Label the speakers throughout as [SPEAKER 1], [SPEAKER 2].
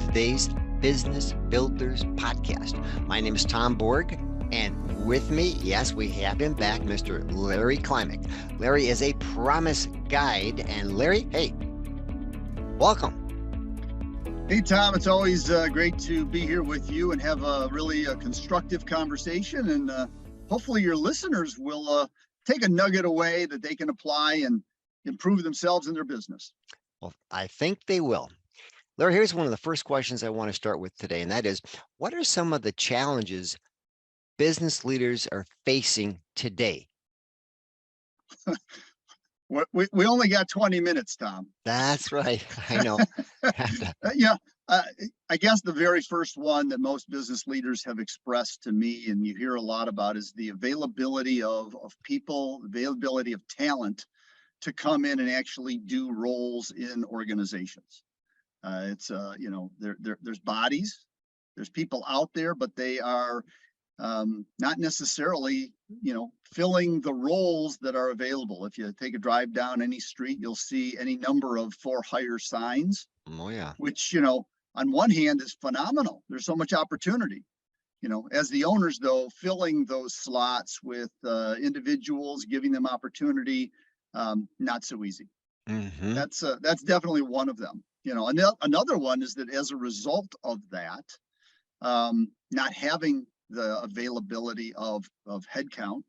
[SPEAKER 1] today's Business Builders Podcast. My name is Tom Borg, and with me, yes, we have him back, Mr. Larry Klimek. Larry is a promise guide, and Larry, hey, welcome.
[SPEAKER 2] Hey, Tom, it's always great to be here with you and have a really constructive conversation. And hopefully your listeners will take a nugget away that they can apply and improve themselves in their business.
[SPEAKER 1] Well, I think they will. Larry, here's one of the first questions I want to start with today, and that is, what are some of the challenges business leaders are facing today?
[SPEAKER 2] We only got 20 minutes, Tom.
[SPEAKER 1] That's right. I know.
[SPEAKER 2] Yeah, I guess the very first one that most business leaders have expressed to me, and you hear a lot about, is the availability of people, availability of talent to come in and actually do roles in organizations. There's bodies, there's people out there, but they are not necessarily, filling the roles that are available. If you take a drive down any street, you'll see any number of for hire signs.
[SPEAKER 1] Oh, yeah.
[SPEAKER 2] Which, on one hand is phenomenal. There's so much opportunity. As the owners, though, filling those slots with individuals, giving them opportunity, not so easy.
[SPEAKER 1] Mm-hmm.
[SPEAKER 2] That's definitely one of them. Another one is that as a result of that, not having the availability of headcount,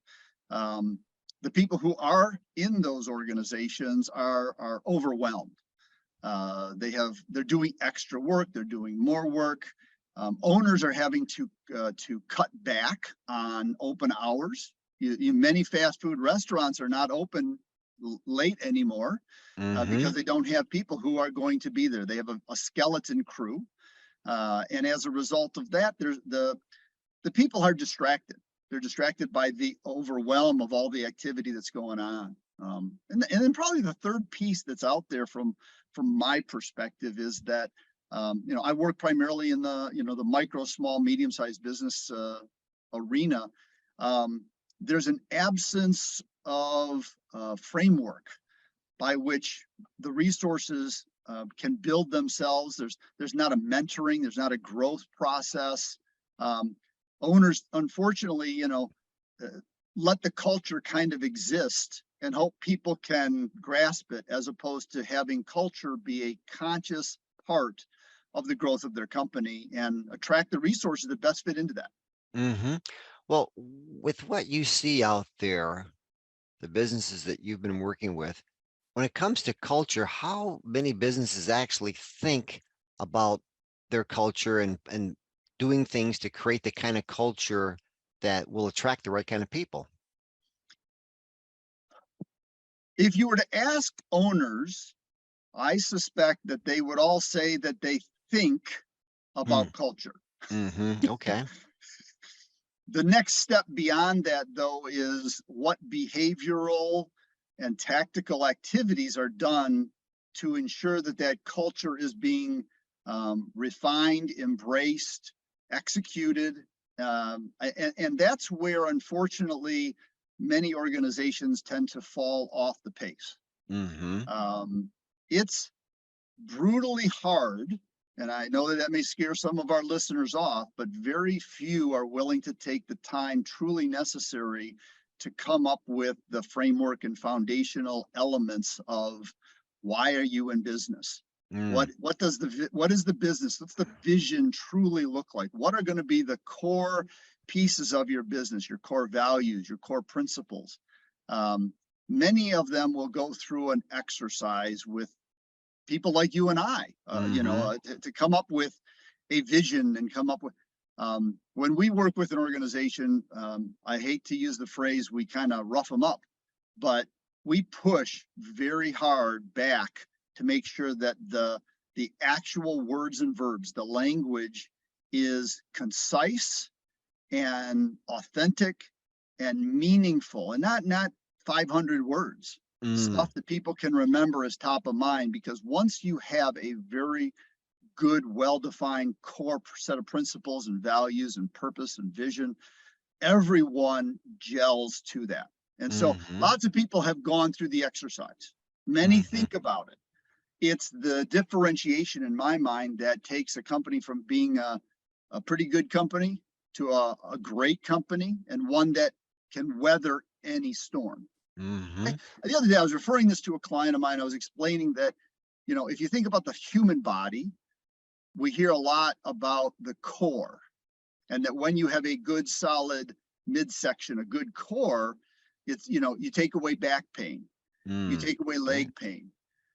[SPEAKER 2] the people who are in those organizations are overwhelmed. They're doing extra work, they're doing more work. Owners are having to cut back on open hours. Many fast food restaurants are not open late anymore because they don't have people who are going to be there. They have a skeleton crew, and as a result of that, there's the people are distracted. They're distracted by the overwhelm of all the activity that's going on. And then probably the third piece that's out there from my perspective is that I work primarily in the micro, small, medium-sized business arena. There's an absence of framework by which the resources can build themselves. There's not a mentoring, there's not a growth process. Owners, unfortunately, let the culture kind of exist and hope people can grasp it, as opposed to having culture be a conscious part of the growth of their company and attract the resources that best fit into that.
[SPEAKER 1] Mm-hmm. Well, with what you see out there, the businesses that you've been working with, when it comes to culture, how many businesses actually think about their culture and doing things to create the kind of culture that will attract the right kind of people?
[SPEAKER 2] If you were to ask owners, I suspect that they would all say that they think about culture.
[SPEAKER 1] Mm-hmm. Okay.
[SPEAKER 2] The next step beyond that, though, is what behavioral and tactical activities are done to ensure that that culture is being refined, embraced, executed. And that's where, unfortunately, many organizations tend to fall off the pace.
[SPEAKER 1] Mm-hmm.
[SPEAKER 2] It's brutally hard, and I know that may scare some of our listeners off, but very few are willing to take the time truly necessary to come up with the framework and foundational elements of why are you in business? What is the business? What's the vision truly look like? What are going to be the core pieces of your business, your core values, your core principles? Many of them will go through an exercise with people like you and I, to come up with a vision and come up with. When we work with an organization, I hate to use the phrase, we kind of rough them up, but we push very hard back to make sure that the actual words and verbs, the language, is concise and authentic and meaningful, and not 500 words. Stuff that people can remember is top of mind, because once you have a very good, well-defined core set of principles and values and purpose and vision, everyone gels to that. And so lots of people have gone through the exercise. Many think about it. it's the differentiation in my mind that takes a company from being a pretty good company to a great company, and one that can weather any storm.
[SPEAKER 1] Mm-hmm.
[SPEAKER 2] The other day, I was referring this to a client of mine. I was explaining that, if you think about the human body, we hear a lot about the core, and that when you have a good solid midsection, a good core, it's, you take away back pain, you
[SPEAKER 1] Mm.
[SPEAKER 2] take away
[SPEAKER 1] Right.
[SPEAKER 2] leg pain.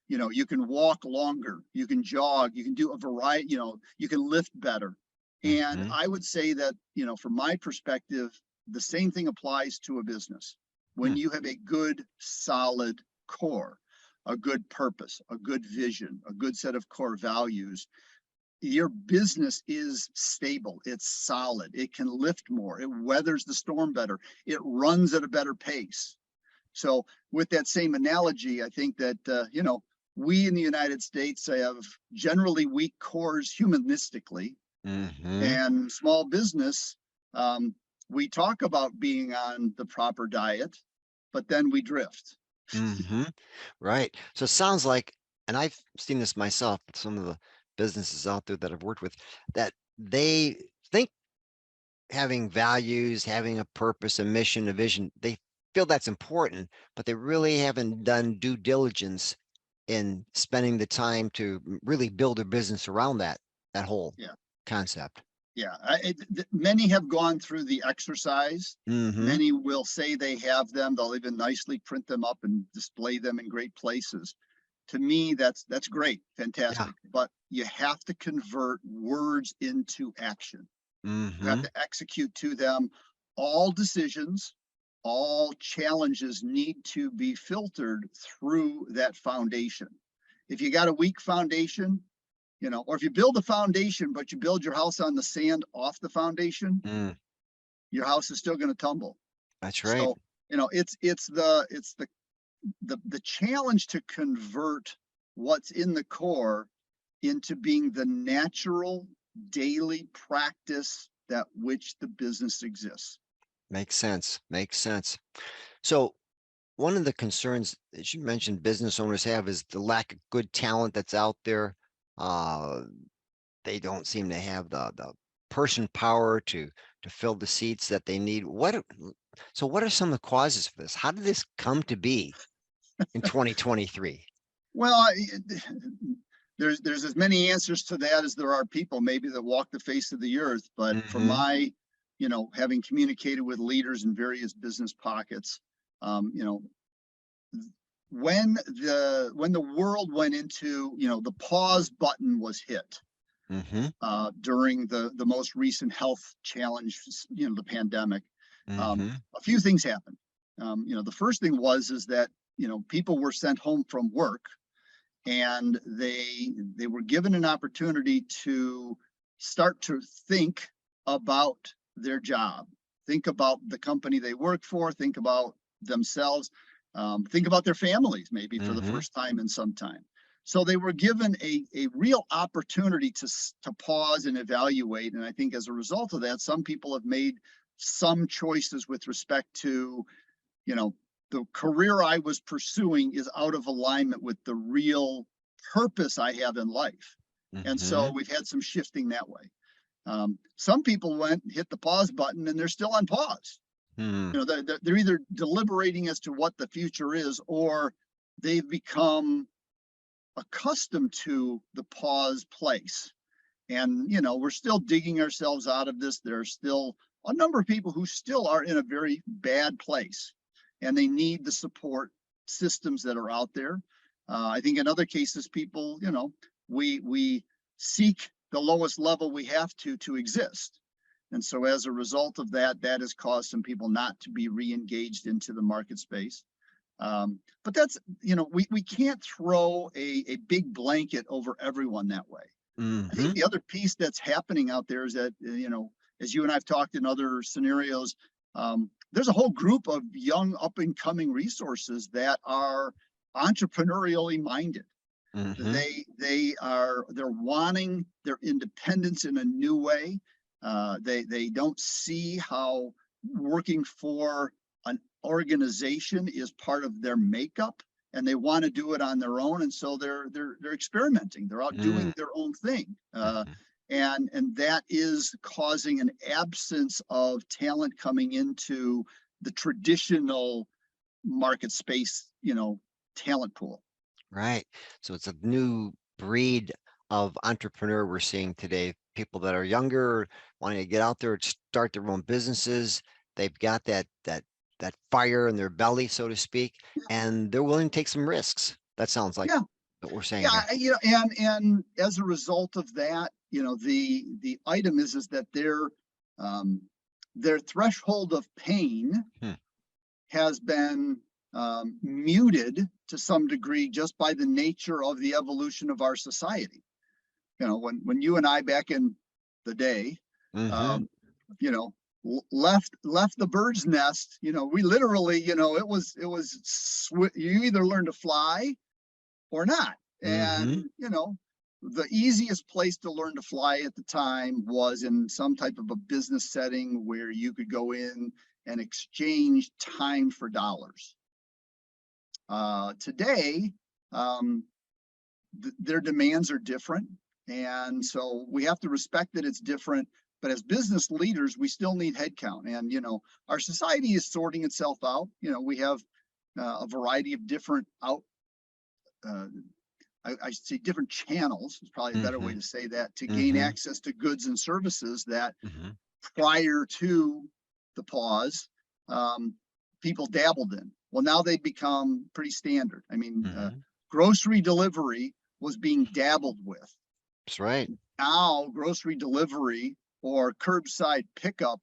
[SPEAKER 2] You can walk longer, you can jog, you can do a variety, you can lift better. And
[SPEAKER 1] Mm-hmm.
[SPEAKER 2] I would say that, from my perspective, the same thing applies to a business. When you have a good, solid core, a good purpose, a good vision, a good set of core values, your business is stable, it's solid, it can lift more, it weathers the storm better, it runs at a better pace. So, with that same analogy, I think that, we in the United States have generally weak cores humanistically,
[SPEAKER 1] Mm-hmm.
[SPEAKER 2] and small business, um, we talk about being on the proper diet, but then we drift.
[SPEAKER 1] Mm-hmm. Right. So it sounds like, and I've seen this myself with some of the businesses out there that I've worked with, that they think having values, having a purpose, a mission, a vision, they feel that's important, but they really haven't done due diligence in spending the time to really build a business around that whole
[SPEAKER 2] Yeah.
[SPEAKER 1] concept.
[SPEAKER 2] Yeah, many have gone through the exercise.
[SPEAKER 1] Mm-hmm.
[SPEAKER 2] Many will say they have them. They'll even nicely print them up and display them in great places. To me, that's great,
[SPEAKER 1] Yeah.
[SPEAKER 2] fantastic. But you have to convert words into action. You have
[SPEAKER 1] Mm-hmm.
[SPEAKER 2] to execute to them. All decisions, all challenges need to be filtered through that foundation. If you got a weak foundation, or if you build a foundation, but you build your house on the sand off the foundation,
[SPEAKER 1] Mm,
[SPEAKER 2] your house is still going to tumble.
[SPEAKER 1] that's right.
[SPEAKER 2] So, it's the challenge to convert what's in the core into being the natural daily practice that which the business exists.
[SPEAKER 1] Makes sense. Makes sense. So one of the concerns that you mentioned business owners have is the lack of good talent that's out there. Uh, they don't seem to have the person power to fill the seats that they need. So what are some of the causes for this? How did this come to be in 2023?
[SPEAKER 2] Well, there's as many answers to that as there are people maybe that walk the face of the earth. But from
[SPEAKER 1] Mm-hmm.
[SPEAKER 2] my, having communicated with leaders in various business pockets, um, you know, when the world went into, the pause button was hit
[SPEAKER 1] Mm-hmm.
[SPEAKER 2] during the most recent health challenge, the pandemic. Um,
[SPEAKER 1] Mm-hmm.
[SPEAKER 2] a few things happened. The first thing is that, people were sent home from work, and they were given an opportunity to start to think about their job, think about the company they work for, think about themselves, think about their families, maybe for the
[SPEAKER 1] Mm-hmm.
[SPEAKER 2] first time in some time. So they were given a real opportunity to pause and evaluate. And I think as a result of that, some people have made some choices with respect to, you know, the career I was pursuing is out of alignment with the real purpose I have in life. And
[SPEAKER 1] Mm-hmm.
[SPEAKER 2] so we've had some shifting that way. Some people went, hit the pause button, and they're still on pause.
[SPEAKER 1] Mm-hmm.
[SPEAKER 2] They're either deliberating as to what the future is, or they've become accustomed to the pause place. And, we're still digging ourselves out of this. There are still a number of people who still are in a very bad place, and they need the support systems that are out there. I think in other cases, people, we seek the lowest level we have to exist. And so as a result of that, that has caused some people not to be re-engaged into the market space. But that's, we can't throw a big blanket over everyone that way. I think
[SPEAKER 1] Mm-hmm.
[SPEAKER 2] the other piece that's happening out there is that, as you and I've talked in other scenarios, there's a whole group of young up and coming resources that are entrepreneurially minded.
[SPEAKER 1] Mm-hmm.
[SPEAKER 2] They're wanting their independence in a new way. They don't see how working for an organization is part of their makeup, and they want to do it on their own, and so they're experimenting. They're out
[SPEAKER 1] Mm,
[SPEAKER 2] doing their own thing,
[SPEAKER 1] mhm.
[SPEAKER 2] and that is causing an absence of talent coming into the traditional market space, talent pool.
[SPEAKER 1] Right. So it's a new breed of entrepreneur we're seeing today. People that are younger, wanting to get out there and start their own businesses. They've got that fire in their belly, so to speak, and they're willing to take some risks. That sounds like
[SPEAKER 2] Yeah,
[SPEAKER 1] what we're saying
[SPEAKER 2] yeah,
[SPEAKER 1] here.
[SPEAKER 2] and as a result of that, the item is that um, their threshold of pain
[SPEAKER 1] Hmm.
[SPEAKER 2] has been muted to some degree just by the nature of the evolution of our society. When you and I back in the day,
[SPEAKER 1] Mm-hmm.
[SPEAKER 2] um, you know, left the bird's nest, we literally, you either learn to fly or not.
[SPEAKER 1] Mm-hmm.
[SPEAKER 2] And, the easiest place to learn to fly at the time was in some type of a business setting where you could go in and exchange time for dollars. Today, um, their demands are different. And so we have to respect that it's different. But as business leaders, we still need headcount. And, our society is sorting itself out. We have a variety of different uh, I should say different channels is probably a better
[SPEAKER 1] Mm-hmm.
[SPEAKER 2] way to say that, to gain
[SPEAKER 1] Mm-hmm.
[SPEAKER 2] access to goods and services that
[SPEAKER 1] Mm-hmm.
[SPEAKER 2] prior to the pause, um, people dabbled in. Well, now they've become pretty standard. I mean,
[SPEAKER 1] Mm-hmm.
[SPEAKER 2] grocery delivery was being dabbled with.
[SPEAKER 1] That's right.
[SPEAKER 2] Now, grocery delivery or curbside pickup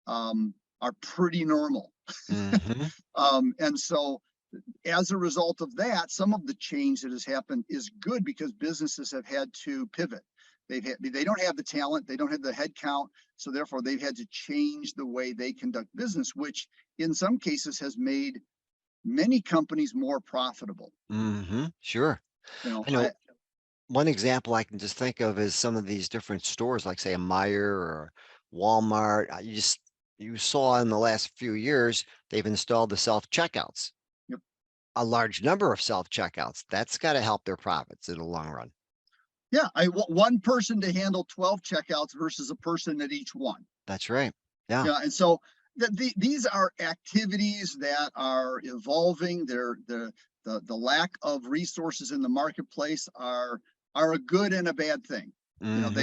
[SPEAKER 2] are pretty normal.
[SPEAKER 1] Mm-hmm.
[SPEAKER 2] And so as a result of that, some of the change that has happened is good because businesses have had to pivot. They don't have the talent, they don't have the headcount, so therefore they've had to change the way they conduct business, which in some cases has made many companies more profitable.
[SPEAKER 1] Mm-hmm. Sure.
[SPEAKER 2] You know,
[SPEAKER 1] I know
[SPEAKER 2] I
[SPEAKER 1] one example I can just think of is some of these different stores, like say a Meijer or Walmart. You saw in the last few years they've installed the self checkouts,
[SPEAKER 2] yep.
[SPEAKER 1] a large number of self checkouts. That's got to help their profits in the long run.
[SPEAKER 2] Yeah, I want one person to handle 12 checkouts versus a person at each one.
[SPEAKER 1] That's right. Yeah.
[SPEAKER 2] Yeah, and so these are activities that are evolving. The lack of resources in the marketplace are a good and a bad thing.
[SPEAKER 1] Mm-hmm.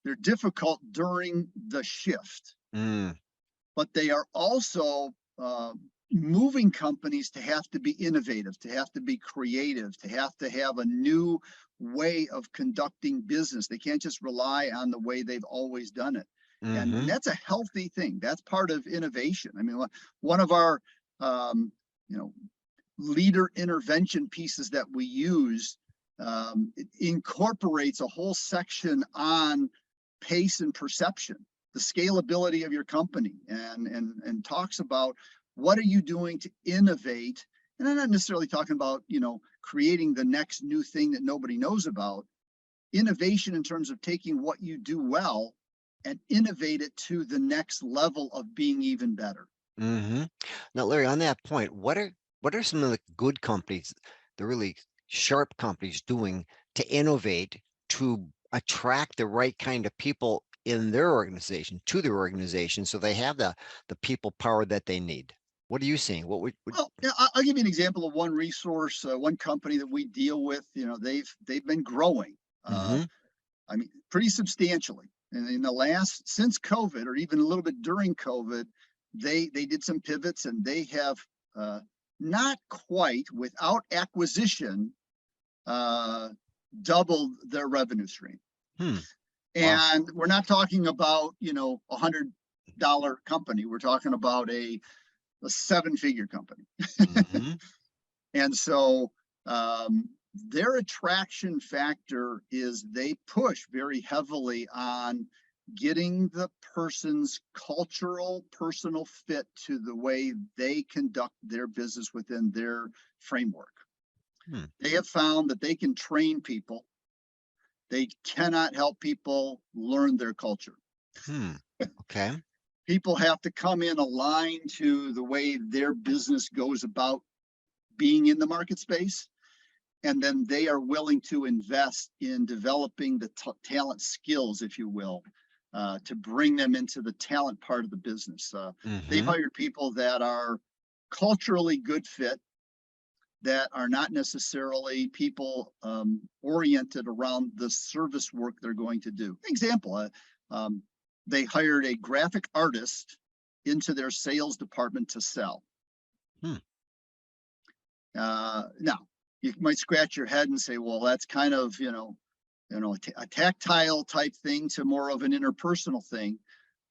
[SPEAKER 2] They're difficult during the shift,
[SPEAKER 1] Mm.
[SPEAKER 2] but they are also moving companies to have to be innovative, to have to be creative, to have a new way of conducting business. They can't just rely on the way they've always done it. And
[SPEAKER 1] Mm-hmm.
[SPEAKER 2] that's a healthy thing. That's part of innovation. I mean, one of our um, you know leader intervention pieces that we use, it incorporates a whole section on pace and perception, the scalability of your company, and talks about what are you doing to innovate. And I'm not necessarily talking about creating the next new thing that nobody knows about. Innovation in terms of taking what you do well and innovate it to the next level of being even better.
[SPEAKER 1] Mm-hmm. Now, Larry, on that point, what are some of the good companies, the really sharp companies doing to innovate to attract the right kind of people in their organization to their organization so they have the people power that they need? What are you seeing? What would
[SPEAKER 2] Well, yeah, I'll give you an example of one resource, one company that we deal with. They've been growing.
[SPEAKER 1] mm-hmm.
[SPEAKER 2] I mean, pretty substantially. And in the last since COVID, or even a little bit during COVID, they did some pivots, and they have uh, not quite without acquisition uh, doubled their revenue stream.
[SPEAKER 1] Hmm. Wow.
[SPEAKER 2] And we're not talking about $100 company. We're talking about a seven-figure company.
[SPEAKER 1] Mm-hmm.
[SPEAKER 2] And so their attraction factor is they push very heavily on getting the person's cultural, personal fit to the way they conduct their business within their framework.
[SPEAKER 1] Hmm.
[SPEAKER 2] They have found that they can train people. They cannot help people learn their culture.
[SPEAKER 1] Hmm. Okay.
[SPEAKER 2] People have to come in aligned to the way their business goes about being in the market space. And then they are willing to invest in developing the talent skills, if you will, to bring them into the talent part of the business. They've
[SPEAKER 1] Mm-hmm.
[SPEAKER 2] hired people that are culturally good fit, that are not necessarily people oriented around the service work they're going to do. Example, they hired a graphic artist into their sales department to sell.
[SPEAKER 1] Hmm.
[SPEAKER 2] Now, you might scratch your head and say, well, that's kind of, a tactile type thing to more of an interpersonal thing,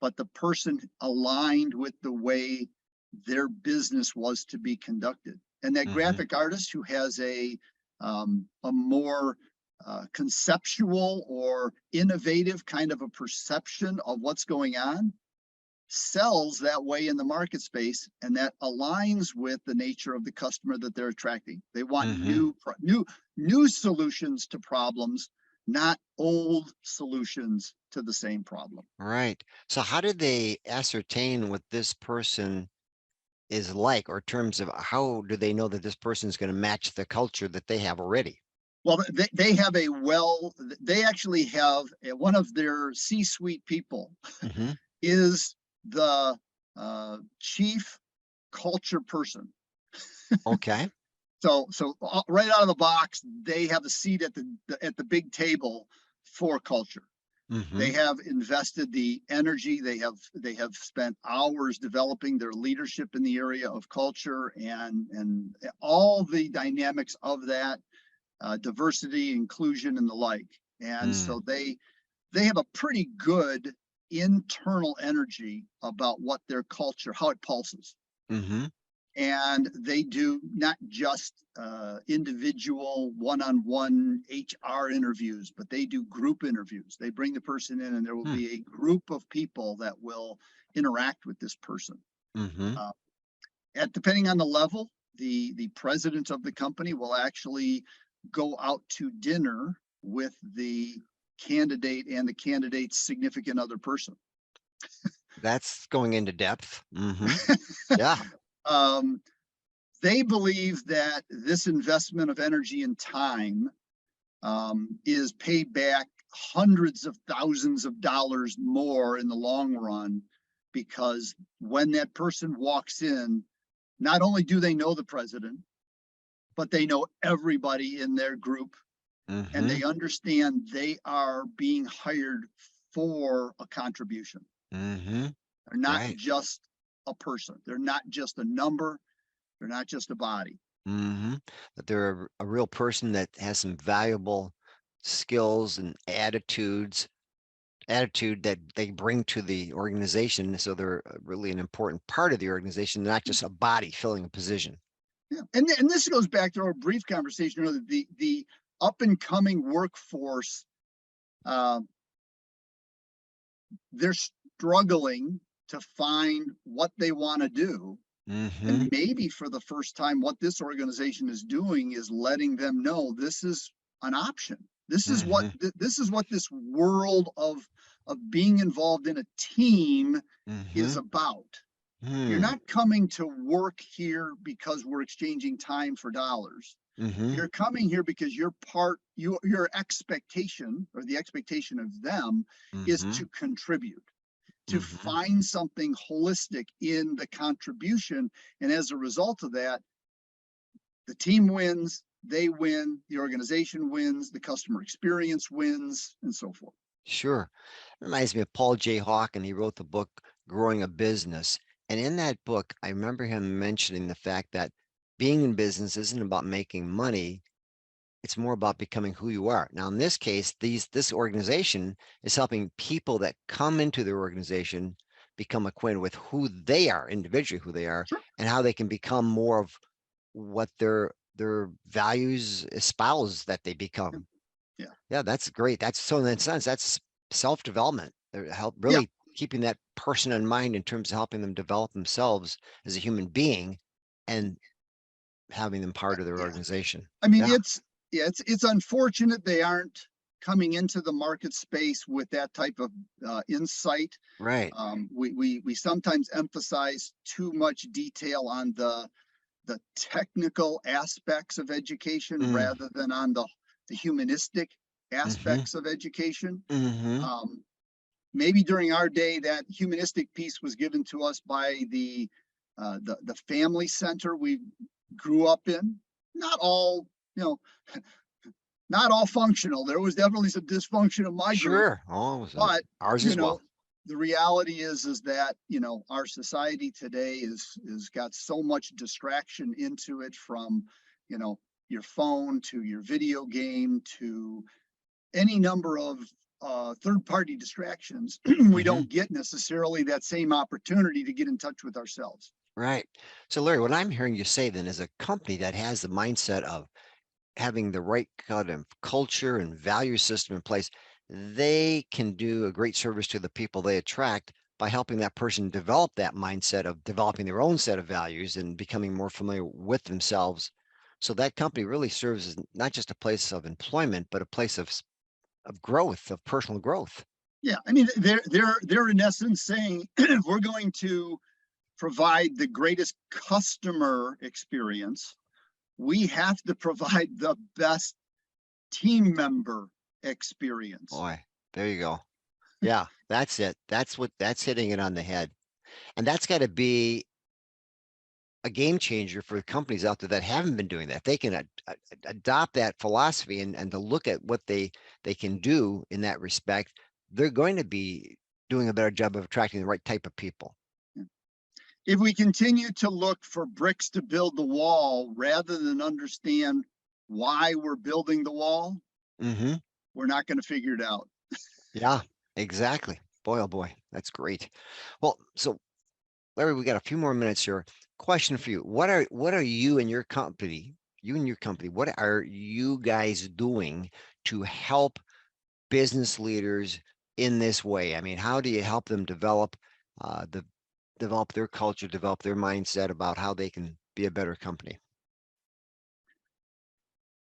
[SPEAKER 2] but the person aligned with the way their business was to be conducted. And that
[SPEAKER 1] Mm-hmm.
[SPEAKER 2] graphic artist who has a more conceptual or innovative kind of a perception of what's going on sells that way in the market space, and that aligns with the nature of the customer that they're attracting. They want
[SPEAKER 1] Mm-hmm.
[SPEAKER 2] new solutions to problems, not old solutions to the same problem.
[SPEAKER 1] Right. So how did they ascertain what this person is like, or terms of how do they know that this person is going to match the culture that they have already?
[SPEAKER 2] Well, they actually have one of their C-suite people
[SPEAKER 1] Mm-hmm.
[SPEAKER 2] is the chief culture person.
[SPEAKER 1] Okay.
[SPEAKER 2] So right out of the box, they have a seat at the big table for culture.
[SPEAKER 1] Mm-hmm.
[SPEAKER 2] They have invested the energy. They have spent hours developing their leadership in the area of culture and all the dynamics of that, diversity, inclusion, and the like. And so they have a pretty good internal energy about what their culture, how it pulses.
[SPEAKER 1] Mm-hmm.
[SPEAKER 2] And they do not just individual one-on-one HR interviews, but they do group interviews. They bring the person in, and there will
[SPEAKER 1] Hmm.
[SPEAKER 2] be a group of people that will interact with this person.
[SPEAKER 1] Mm-hmm.
[SPEAKER 2] Uh, depending on the level, the president of the company will actually go out to dinner with the candidate and the candidate's significant other person.
[SPEAKER 1] That's going into depth. Mm-hmm. Yeah.
[SPEAKER 2] um, they believe that this investment of energy and time is paid back hundreds of thousands of dollars more in the long run, because when that person walks in, not only do they know the president, but they know everybody in their group, and
[SPEAKER 1] Mm-hmm.
[SPEAKER 2] they understand they are being hired for a contribution.
[SPEAKER 1] Mm-hmm.
[SPEAKER 2] They're not
[SPEAKER 1] Right.
[SPEAKER 2] just a person, they're not just a number, they're not just a body.
[SPEAKER 1] Mm-hmm. That they're a real person that has some valuable skills and attitude that they bring to the organization. So they're really an important part of the organization, not just a body filling a position.
[SPEAKER 2] Yeah. And this goes back to our brief conversation earlier. The up and coming workforce, uh, they're struggling to find what they want to do.
[SPEAKER 1] Mm-hmm.
[SPEAKER 2] And maybe for the first time, what this organization is doing is letting them know this is an option.
[SPEAKER 1] Mm-hmm.
[SPEAKER 2] This is what this world of being involved in a team
[SPEAKER 1] Mm-hmm.
[SPEAKER 2] is about. You're
[SPEAKER 1] Hmm.
[SPEAKER 2] not coming to work here because we're exchanging time for dollars.
[SPEAKER 1] Mm-hmm.
[SPEAKER 2] You're coming here because your expectation, or the expectation of them, is
[SPEAKER 1] Mm-hmm.
[SPEAKER 2] to contribute, to
[SPEAKER 1] Mm-hmm.
[SPEAKER 2] find something holistic in the contribution. And as a result of that, the team wins, they win, the organization wins, the customer experience wins, and so forth.
[SPEAKER 1] Sure. Reminds me of Paul J. Hawken. He wrote the book Growing a Business. And in that book, I remember him mentioning the fact that being in business isn't about making money. It's more about becoming who you are. Now, in this case, this organization is helping people that come into their organization become acquainted with who they are, individually who they are,
[SPEAKER 2] Sure.
[SPEAKER 1] and how they can become more of what their values espouse that they
[SPEAKER 2] Yeah.
[SPEAKER 1] become.
[SPEAKER 2] Yeah.
[SPEAKER 1] Yeah, that's great. That's so in that sense, that's self-development. They're help
[SPEAKER 2] Yeah.
[SPEAKER 1] really keeping that person in mind in terms of helping them develop themselves as a human being and having them part of their
[SPEAKER 2] Yeah.
[SPEAKER 1] organization.
[SPEAKER 2] I mean,
[SPEAKER 1] Yeah,
[SPEAKER 2] it's unfortunate they aren't coming into the market space with that type of insight.
[SPEAKER 1] right.
[SPEAKER 2] We sometimes emphasize too much detail on the technical aspects of education
[SPEAKER 1] Mm,
[SPEAKER 2] rather than on the humanistic
[SPEAKER 1] mm-hmm,
[SPEAKER 2] aspects of education.
[SPEAKER 1] mm-hmm.
[SPEAKER 2] Um, Maybe during our day, that humanistic piece was given to us by the family center we grew up in. Not all, you know, not all functional. There was definitely some dysfunction in my group,
[SPEAKER 1] Sure. Oh,
[SPEAKER 2] but
[SPEAKER 1] ours
[SPEAKER 2] you
[SPEAKER 1] as well.
[SPEAKER 2] know, the reality is that our society today is got so much distraction into it, from you know your phone to your video game to any number of third party distractions. We
[SPEAKER 1] Mm-hmm.
[SPEAKER 2] don't get necessarily that same opportunity to get in touch with ourselves.
[SPEAKER 1] Right. So, Larry, what I'm hearing you say then is a company that has the mindset of having the right kind of culture and value system in place, they can do a great service to the people they attract by helping that person develop that mindset of developing their own set of values and becoming more familiar with themselves. So that company really serves as not just a place of employment, but a place of growth, of personal growth.
[SPEAKER 2] Yeah, I mean, they're in essence saying if we're going to provide the greatest customer experience, we have to provide the best team member experience.
[SPEAKER 1] Boy, there you go. Yeah, that's it. That's hitting it on the head. And that's got to be a game changer for companies out there that haven't been doing that. They can adopt that philosophy and to look at what they can do in that respect. They're going to be doing a better job of attracting the right type of people.
[SPEAKER 2] If we continue to look for bricks to build the wall rather than understand why we're building the wall,
[SPEAKER 1] Mm-hmm.
[SPEAKER 2] we're not going to figure it out.
[SPEAKER 1] Yeah, exactly. Boy, oh boy, that's great. Well, so Larry, we got a few more minutes here. Question for you: what are you and your company? You and your company, what are you guys doing to help business leaders in this way? I mean, how do you help them develop their culture, develop their mindset about how they can be a better company?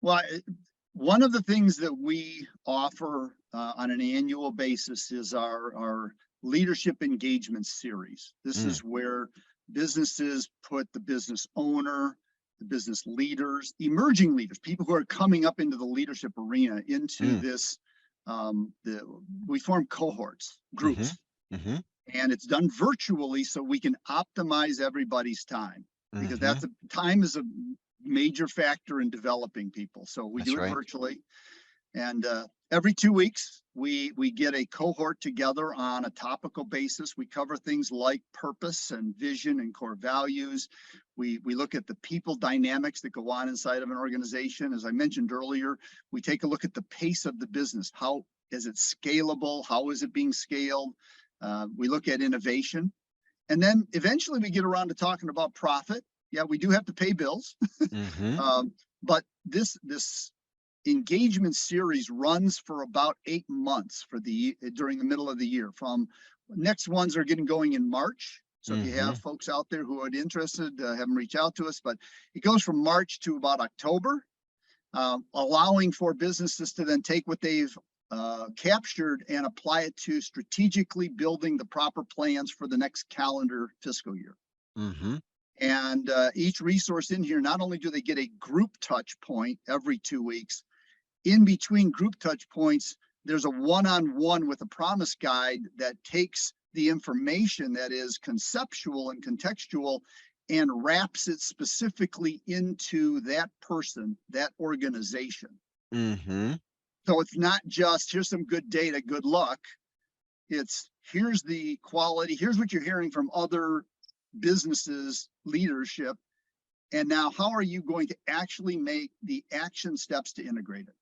[SPEAKER 2] Well, one of the things that we offer on an annual basis is our leadership engagement series. This
[SPEAKER 1] Mm,
[SPEAKER 2] is where businesses put the business owner, the business leaders, emerging leaders, people who are coming up into the leadership arena, into
[SPEAKER 1] mm,
[SPEAKER 2] this. We form cohorts,
[SPEAKER 1] mm-hmm,
[SPEAKER 2] groups,
[SPEAKER 1] mm-hmm,
[SPEAKER 2] and it's done virtually so we can optimize everybody's time, because
[SPEAKER 1] mm-hmm.
[SPEAKER 2] that's time is a major factor in developing people. So we do
[SPEAKER 1] That's
[SPEAKER 2] it
[SPEAKER 1] right.
[SPEAKER 2] virtually, and every 2 weeks we get a cohort together on a topical basis. We cover things like purpose and vision and core values. We look at the people dynamics that go on inside of an organization. As I mentioned earlier, we take a look at the pace of the business. How is it scalable? How is it being scaled? We look at innovation, and then eventually we get around to talking about profit. Yeah, we do have to pay bills,
[SPEAKER 1] Mm-hmm,
[SPEAKER 2] but this engagement series runs for about 8 months for the during the middle of the year. From next ones are getting going in March. So if you
[SPEAKER 1] mm-hmm,
[SPEAKER 2] have folks out there who are interested, have them reach out to us. But it goes from March to about October, allowing for businesses to then take what they've captured and apply it to strategically building the proper plans for the next calendar fiscal year.
[SPEAKER 1] mm-hmm,
[SPEAKER 2] And each resource in here, not only do they get a group touch point every 2 weeks, in between group touch points, there's a one-on-one with a promise guide that takes the information that is conceptual and contextual and wraps it specifically into that person, that organization.
[SPEAKER 1] mm-hmm.
[SPEAKER 2] So it's not just here's some good data, good luck. It's here's the quality, here's what you're hearing from other businesses, leadership, and now how are you going to actually make the action steps to integrate it?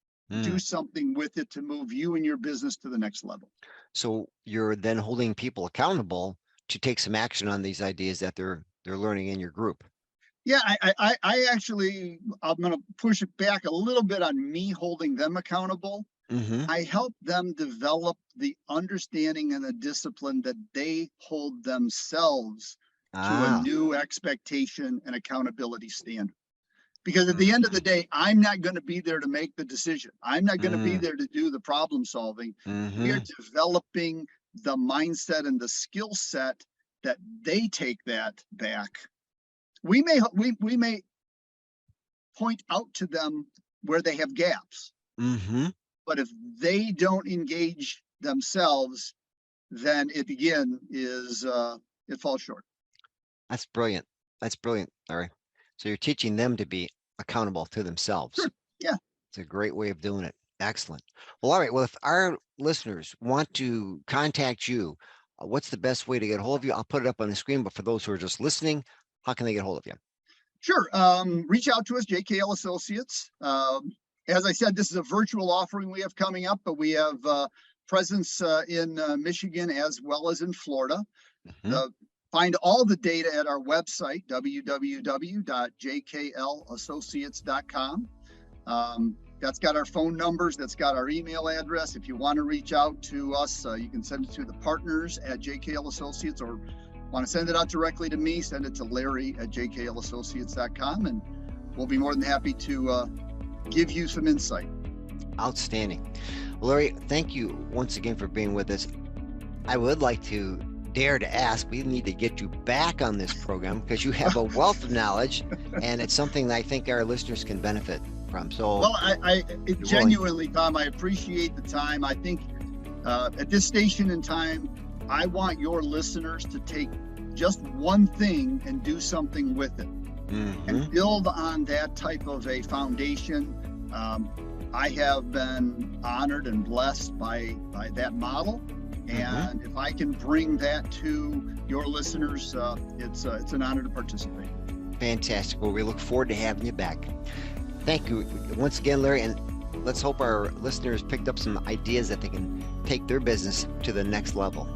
[SPEAKER 2] Do
[SPEAKER 1] Mm.
[SPEAKER 2] something with it to move you and your business to the next level.
[SPEAKER 1] So you're then holding people accountable to take some action on these ideas that they're learning in your group.
[SPEAKER 2] Yeah, I actually, I'm going to push it back a little bit on me holding them accountable.
[SPEAKER 1] Mm-hmm.
[SPEAKER 2] I help them develop the understanding and the discipline that they hold themselves to a
[SPEAKER 1] Ah.
[SPEAKER 2] new expectation and accountability standard. Because at the end of
[SPEAKER 1] Mm-hmm.
[SPEAKER 2] the day, I'm not going to be there to make the decision. I'm not going to be
[SPEAKER 1] Mm,
[SPEAKER 2] there to do the problem solving. We are
[SPEAKER 1] mm-hmm.
[SPEAKER 2] developing the mindset and the skill set that they take that back we may point out to them where they have gaps,
[SPEAKER 1] Mm-hmm.
[SPEAKER 2] but if they don't engage themselves, then it again is it falls short.
[SPEAKER 1] That's brilliant. That's brilliant, Larry. So you're teaching them to be accountable to
[SPEAKER 2] Sure.
[SPEAKER 1] themselves.
[SPEAKER 2] Yeah.
[SPEAKER 1] It's a great way of doing it. Excellent. Well, all right. Well, if our listeners want to contact you, what's the best way to get a hold of you? I'll put it up on the screen, but for those who are just listening, how can they get a hold of you?
[SPEAKER 2] Sure. Reach out to us, JKL Associates. As I said, this is a virtual offering we have coming up, but we have presence in Michigan as well as in Florida.
[SPEAKER 1] Mhm.
[SPEAKER 2] Find all the data at our website, www.jklassociates.com. That's got our phone numbers. That's got our email address. If you want to reach out to us, you can send it to the partners at JKL Associates, or want to send it out directly to me, send it to Larry at jklassociates.com, and we'll be more than happy to give you some insight.
[SPEAKER 1] Outstanding. Well, Larry, thank you once again for being with us. I would like to dare to ask, we need to get you back on this program because you have a wealth of knowledge, and it's something that I think our listeners can benefit from. So,
[SPEAKER 2] well, I genuinely, Tom, I appreciate the time. I think at this station in time, I want your listeners to take just one thing and do something with it, and build on that type of a foundation. I have been honored and blessed by that model. And if I can bring that to your listeners, it's an honor to participate.
[SPEAKER 1] Fantastic. Well, we look forward to having you back. Thank you once again, Larry. And let's hope our listeners picked up some ideas that they can take their business to the next level.